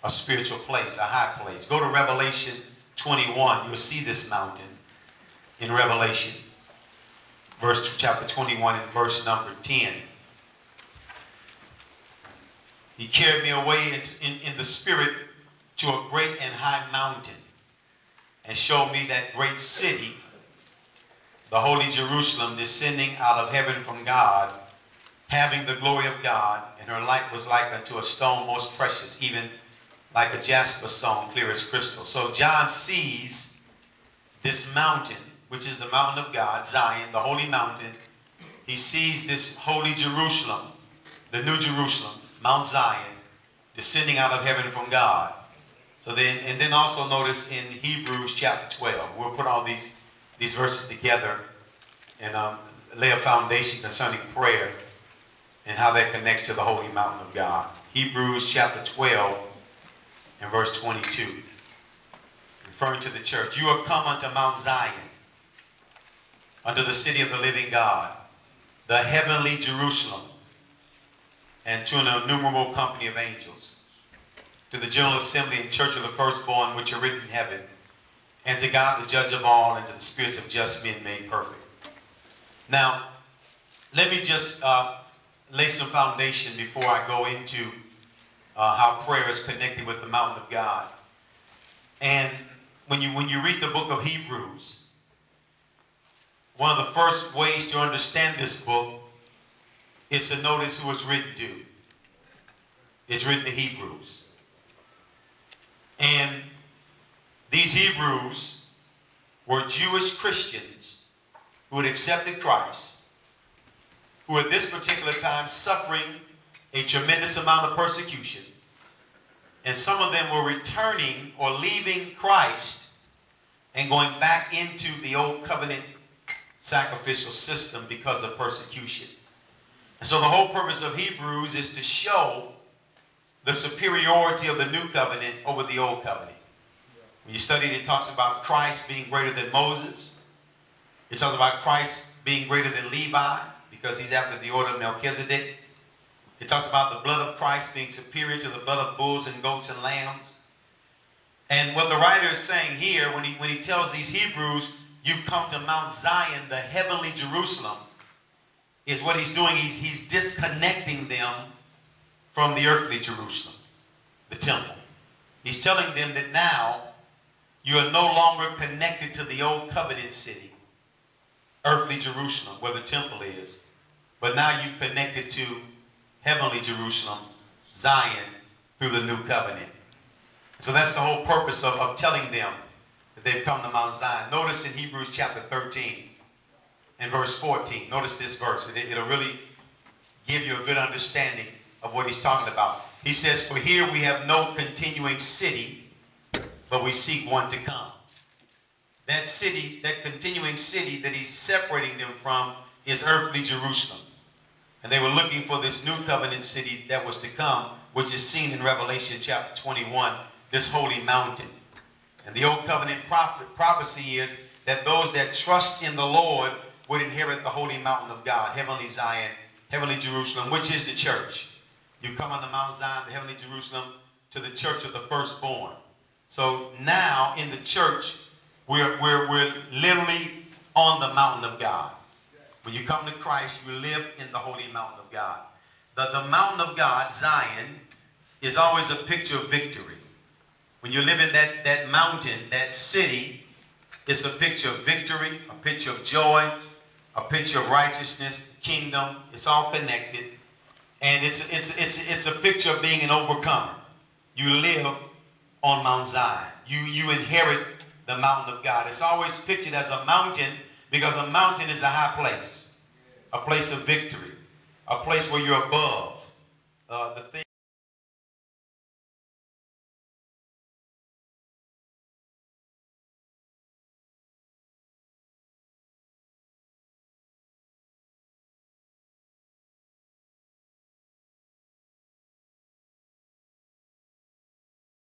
a spiritual place, a high place. Go to Revelation 21. You'll see this mountain in Revelation, chapter 21 and verse number 10. He carried me away in the spirit to a great and high mountain and showed me that great city, the holy Jerusalem, descending out of heaven from God, having the glory of God, and her light was like unto a stone most precious, even like a jasper stone, clear as crystal. So John sees this mountain, which is the mountain of God, Zion, the holy mountain. He sees this holy Jerusalem, the new Jerusalem, Mount Zion, descending out of heaven from God. So then also notice in Hebrews chapter 12, we'll put all these verses together and lay a foundation concerning prayer and how that connects to the holy mountain of God. Hebrews chapter 12 and verse 22, referring to the church. You are come unto Mount Zion, unto the city of the living God, the heavenly Jerusalem, and to an innumerable company of angels, to the general assembly and church of the firstborn which are written in heaven, and to God the judge of all, and to the spirits of just men made perfect. Now, let me just lay some foundation before I go into how prayer is connected with the mountain of God. And when you read the book of Hebrews, one of the first ways to understand this book is to notice who it's written to. It's written to Hebrews. And these Hebrews were Jewish Christians who had accepted Christ, who at this particular time suffering a tremendous amount of persecution. And some of them were returning or leaving Christ and going back into the old covenant sacrificial system because of persecution. And so the whole purpose of Hebrews is to show the superiority of the new covenant over the old covenant. When you study it, it talks about Christ being greater than Moses. It talks about Christ being greater than Levi because he's after the order of Melchizedek. It talks about the blood of Christ being superior to the blood of bulls and goats and lambs. And what the writer is saying here, when he tells these Hebrews, you've come to Mount Zion, the heavenly Jerusalem, is what he's doing. He's disconnecting them from the earthly Jerusalem, the temple. He's telling them that now you are no longer connected to the old covenant city, earthly Jerusalem, where the temple is. But now you've connected to heavenly Jerusalem, Zion, through the new covenant. So that's the whole purpose of telling them that they've come to Mount Zion. Notice in Hebrews chapter 13 and verse 14. Notice this verse. It'll really give you a good understanding of what he's talking about. He says, for here we have no continuing city, but we seek one to come. That city, that continuing city that he's separating them from is earthly Jerusalem. And they were looking for this new covenant city that was to come, which is seen in Revelation chapter 21, this holy mountain. And the old covenant prophecy is that those that trust in the Lord would inherit the holy mountain of God, heavenly Zion, heavenly Jerusalem, which is the church. You come on the Mount Zion, the heavenly Jerusalem, to the church of the firstborn. So now in the church, we're literally on the mountain of God. When you come to Christ, you live in the holy mountain of God. The mountain of God, Zion, is always a picture of victory. When you live in that mountain, that city, it's a picture of victory, a picture of joy, a picture of righteousness, kingdom. It's all connected. And it's a picture of being an overcomer. You live on Mount Zion. You inherit the mountain of God. It's always pictured as a mountain because a mountain is a high place, a place of victory, a place where you're above the things